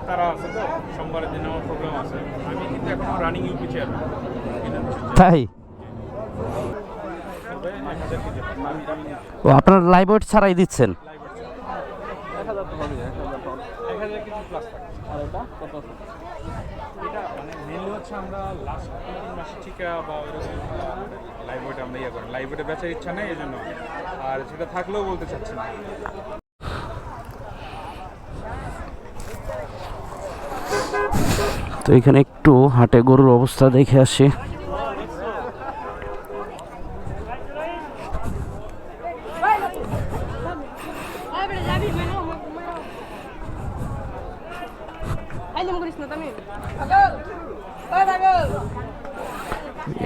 তারা আছে তো সোমবারের দিন আমার প্রোগ্রাম আছে। আমি কিন্তু এখন রানিং ইউপি চেয়ারম্যান। তাই? ও, আপনার লাইভ ওয়েট ছাড়াই দিচ্ছেন? 1000 কেজি প্লাস থাকে। আর এটা কত? এটা মানে মেনলি হচ্ছে আমরা লাস্ট 3 মাস টিকা বা ওইরকম লাইভ ওয়েট আমরা ইয়ে করেন। লাইভ ওয়েটে বেচার ইচ্ছা নেই এই জন্য, আর সেটা থাকলেও বলতে চাচ্ছি না। তো এখানে একটু হাটে গরুর অবস্থা দেখে আসি।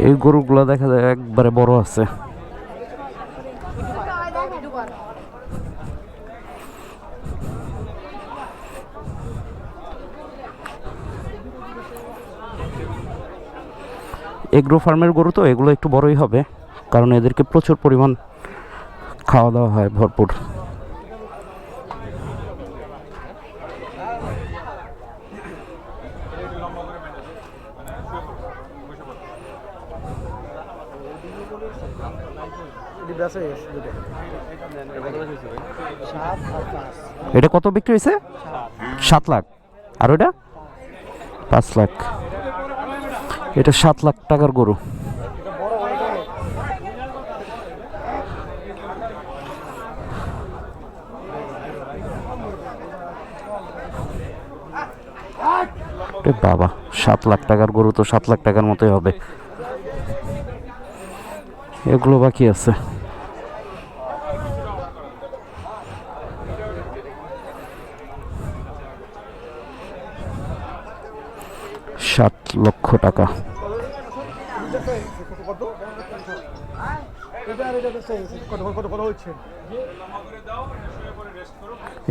এই গরুগুলো দেখা যায় একবারে বড় আছে। এগ্রো ফার্মের গরু তো এগুলো একটু বড়ই হবে, কারণ এদেরকে প্রচুর পরিমাণ খাওয়া দাওয়া হয় ভরপুর। এটা কত বিক্রি হয়েছে? 7 লাখ। আর ওটা 5 লাখ। এটা 7 লাখ টাকার গরু। বাবা, 7 লাখ টাকার গরু তো 7 লাখ টাকার মতোই হবে। এগুলো বাকি আছে। ৳7 লক্ষ।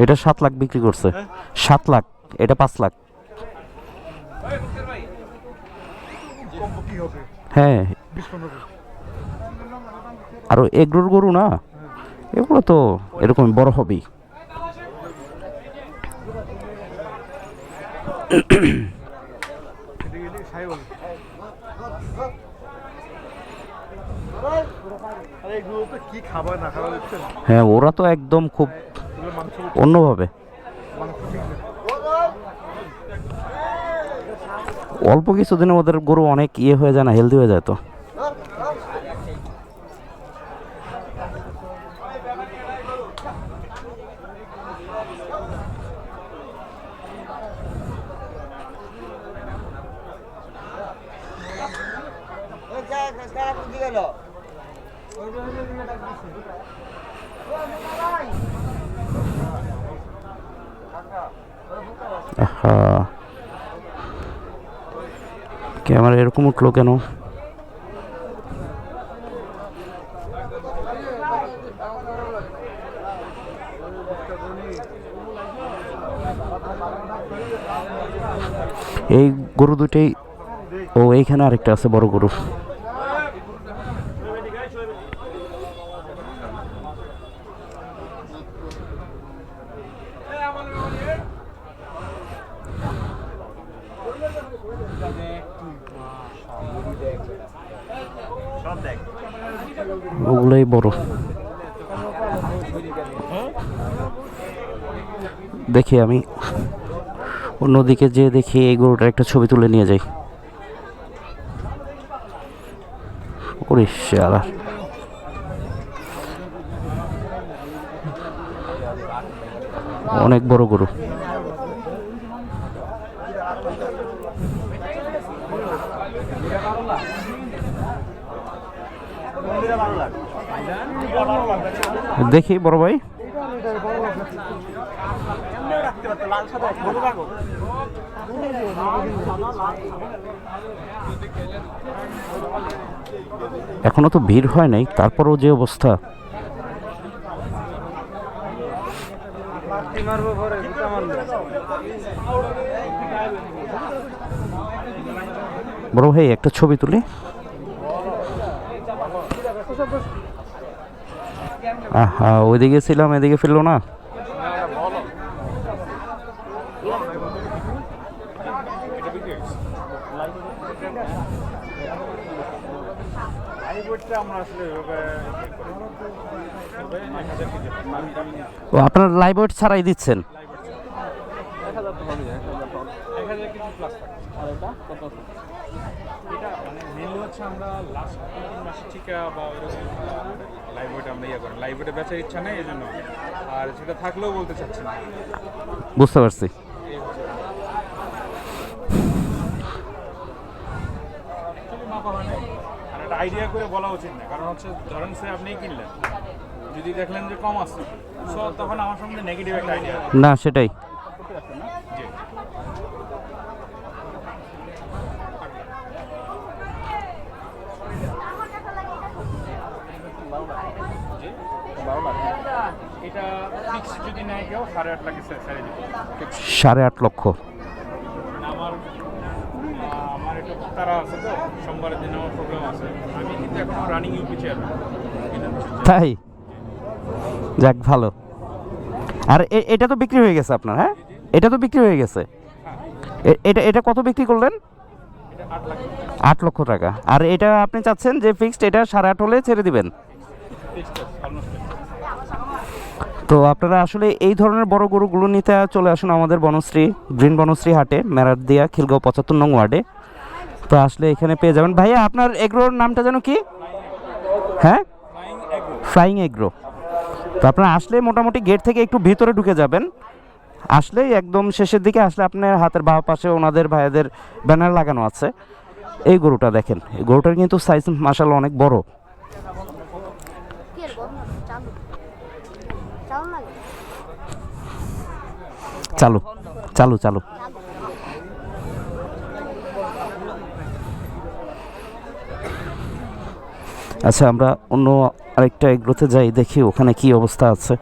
এটা 7 লাখ বিক্রি করছে। 7 লাখ। এটা 5 লাখ। হ্যাঁ, আরো এগ্রোর গরু না, এগুলো তো এরকম বড় হবেই। হ্যাঁ, ওরা তো একদম খুব অন্যভাবে। অল্প কিছুদিনে ওদের গরু অনেক ইয়ে হয়ে যায় না, হেলদি হয়ে যায়। তো ক্যামেরা এরকম উঠলো কেন? এই গরু দুটেই। ও, এইখানে আরেকটা আছে বড় গরু। ওগুলোই বড়। দেখি আমি অন্যদিকে যে দেখি এই গরুটার একটা ছবি তুলে নিয়ে যাই। ওরে শালা, অনেক বড় গরু। দেখি বড় ভাই, এখনো তো ভিড় হয় নাই, তারপরও যে অবস্থা। বড় ভাই একটা ছবি তুলি। আহা, ওইদিকে ছিলাম, এদিকে ফিরলো না। এটা বিক্রি হয়েছে। লাইভ ওয়েটটা আমরা আসলে এভাবে ইয়ে করি না। তবে 1000 কেজি আমি ও আপনারা লাইভ ওয়েট ছাড়াই দিচ্ছেন? 1000 কেজি প্লাস থাকে। আর এটা কত আছে? এটা মানে মেনলি হচ্ছে আমরা লাস্ট 3 মাসের টিকা বা এরকম লাইভ ওয়েট আমরা ইয়ে করি। লাইভ ওয়েটে বেচার ইচ্ছা নেই এই জন্য, আর সেটা থাকলেও বলতে চাচ্ছি না। বুঝতে পারছি। Actually মাপা হয় নাই। আর একটা আইডিয়া করে বলা উচিত না, কারণ হচ্ছে ধরেন সে আপনিই কিনলেন, যদি দেখলেন যে কম আছে, সো তখন আমার সম্বন্ধে নেগেটিভ একটা আইডিয়া। না সেটাই। জি এটা ফিক্স যদি নেয় কেউ 8.5 লাখে ছেড়ে দিবে। 8.5 লক্ষ। আমার আমার একটু তারা আছে তো, সোমবারের দিন আমার প্রোগ্রাম আছে, আমি কিন্তু এখন রানিং ইউপি চেয়ারম্যান। তাই? যাক ভালো। আর এটা তো বিক্রি হয়ে গেছে আপনার? হ্যাঁ, এটা তো বিক্রি হয়ে গেছে। এটা এটা কত বিক্রি করলেন? এটা 8 লাখ 8 লক্ষ টাকা। আর এটা আপনি চাচ্ছেন যে ফিক্সড এটা 8.5 হলে ছেড়ে দিবেন? Fixed almost. তো আপনারা আসলে এই ধরনের বড় গরুগুলো নিতে চলে আসুন আমাদের বনশ্রী গ্রিন বনশ্রী হাটে, মেরাদিয়া, খিলগাঁও 75 নং ওয়ার্ডে। তো আসলে এখানে পেয়ে যাবেন। ভাইয়া আপনার এগ্রোর নামটা যেন কি? হ্যাঁ, ফ্লাইং এগ্রো। তো আপনারা আসলে মোটামুটি গেট থেকে একটু ভিতরে ঢুকে যাবেন, আসলেই একদম শেষের দিকে আসলে আপনার হাতের বাঁ পাশে ওনাদের ভাইয়াদের ব্যানার লাগানো আছে। এই গরুটা দেখেন, এই গরুটার কিন্তু সাইজ মাশাআল্লাহ অনেক বড়। চালু চালু চালু। আচ্ছা, আমরা অন্য আরেকটা এগ্রোতে যাই, দেখি ওখানে কি অবস্থা আছে।